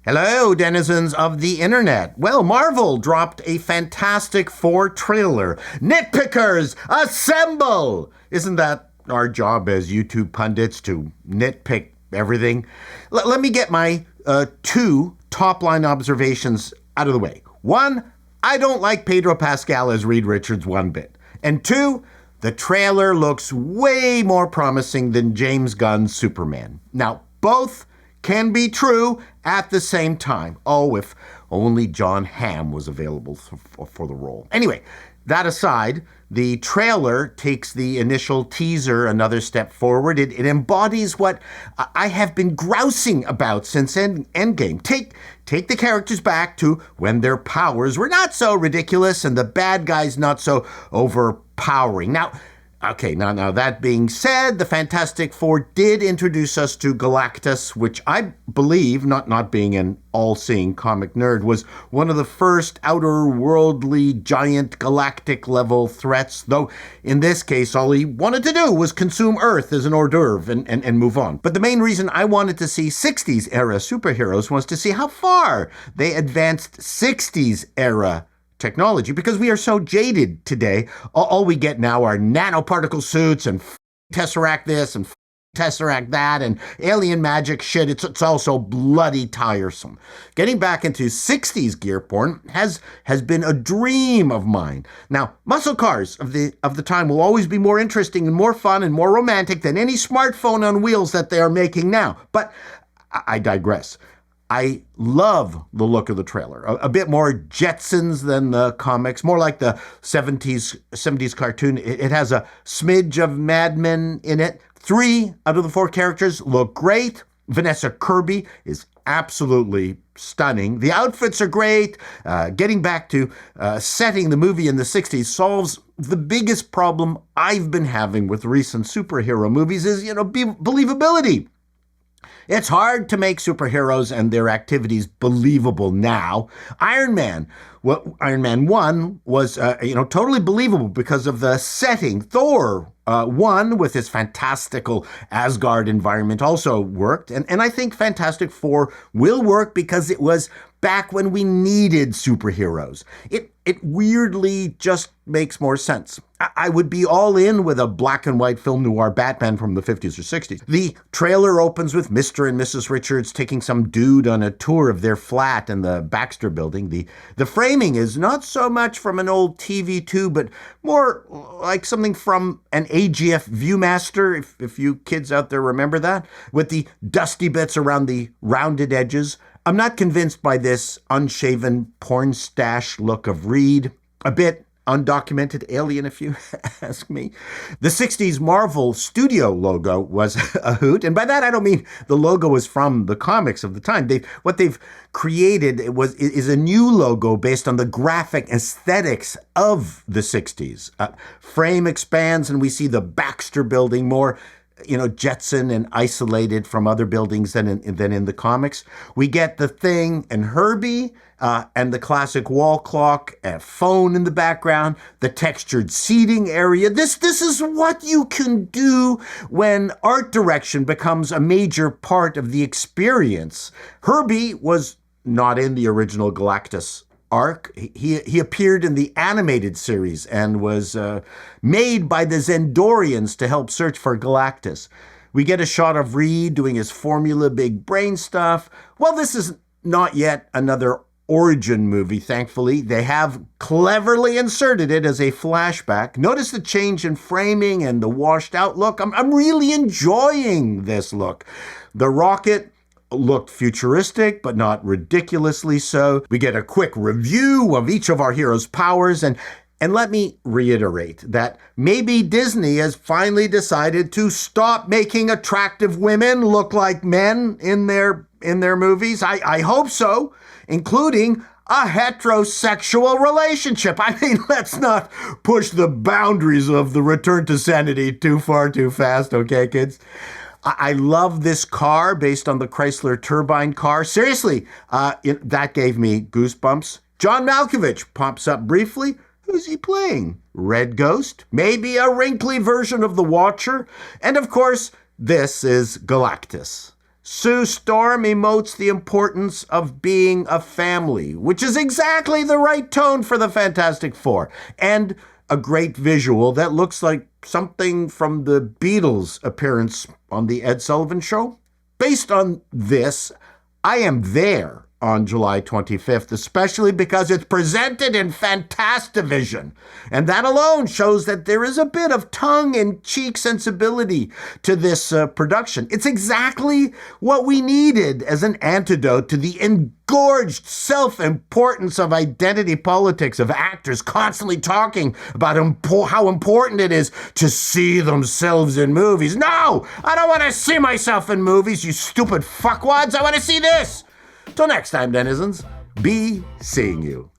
Hello, denizens of the internet. Well, Marvel dropped a Fantastic Four trailer. Nitpickers, assemble! Isn't that our job as YouTube pundits to nitpick everything? Let me get my two top-line observations out of the way. One, I don't like Pedro Pascal as Reed Richards one bit. And two, the trailer looks way more promising than James Gunn's Superman. Now, both can be true at the same time. Oh, if only John Hamm was available for the role. Anyway, that aside, the trailer takes the initial teaser another step forward. It embodies what I have been grousing about since Endgame. Take the characters back to when their powers were not so ridiculous and the bad guys not so overpowering. Now, that being said, the Fantastic Four did introduce us to Galactus, which I believe, not being an all-seeing comic nerd, was one of the first outer-worldly, giant galactic-level threats, though in this case, all he wanted to do was consume Earth as an hors d'oeuvre and move on. But the main reason I wanted to see 60s-era superheroes was to see how far they advanced 60s-era technology, because we are so jaded today. All we get now are nanoparticle suits and Tesseract this and Tesseract that and alien magic shit. It's all so bloody tiresome. Getting back into 60s gear porn has been a dream of mine. Now, muscle cars of the time will always be more interesting and more fun and more romantic than any smartphone on wheels that they are making now. But I digress. I love the look of the trailer. A bit more Jetsons than the comics, more like the 70s cartoon. It has a smidge of Mad Men in it. 3 out of the 4 characters look great. Vanessa Kirby is absolutely stunning. The outfits are great. Getting back to setting the movie in the 60s solves the biggest problem I've been having with recent superhero movies is, believability. It's hard to make superheroes and their activities believable now. Iron Man 1 was, totally believable because of the setting. Thor 1, with his fantastical Asgard environment, also worked. And I think Fantastic Four will work because it was back when we needed superheroes. It weirdly just makes more sense. I would be all in with a black and white film noir Batman from the 50s or 60s. The trailer opens with Mr. and Mrs. Richards taking some dude on a tour of their flat in the Baxter building. The framing is not so much from an old TV2, but more like something from an AGF Viewmaster, if you kids out there remember that, with the dusty bits around the rounded edges. I'm not convinced by this unshaven porn stash look of Reed. A bit undocumented alien, if you ask me. The 60s Marvel Studio logo was a hoot, and by that I don't mean the logo is from the comics of the time. What they've created is a new logo based on the graphic aesthetics of the 60s. Frame expands, and we see the Baxter building more Jetson and isolated from other buildings than in the comics. We get the Thing and Herbie, and the classic wall clock, a phone in the background, the textured seating area. This is what you can do when art direction becomes a major part of the experience. Herbie was not in the original Galactus arc. He appeared in the animated series and was made by the Zendorians to help search for Galactus. We get a shot of Reed doing his Formula Big Brain stuff. Well, this is not yet another origin movie, thankfully. They have cleverly inserted it as a flashback. Notice the change in framing and the washed out look. I'm really enjoying this look. The rocket looked futuristic, but not ridiculously so. We get a quick review of each of our heroes' powers, and let me reiterate that maybe Disney has finally decided to stop making attractive women look like men in their movies. I hope so, including a heterosexual relationship. I mean, let's not push the boundaries of the return to sanity too far too fast, okay, kids? I love this car based on the Chrysler turbine car. Seriously, that gave me goosebumps. John Malkovich pops up briefly. Who's he playing? Red Ghost? Maybe a wrinkly version of the Watcher? And of course, this is Galactus. Sue Storm emotes the importance of being a family, which is exactly the right tone for the Fantastic Four. And a great visual that looks like something from the Beatles' appearance on The Ed Sullivan Show. Based on this, I am there on July 25th, especially because it's presented in Fantastivision. And that alone shows that there is a bit of tongue-in-cheek sensibility to this production. It's exactly what we needed as an antidote to the engorged self-importance of identity politics, of actors constantly talking about how important it is to see themselves in movies. No! I don't want to see myself in movies, you stupid fuckwads! I want to see this! Till next time, denizens, be seeing you.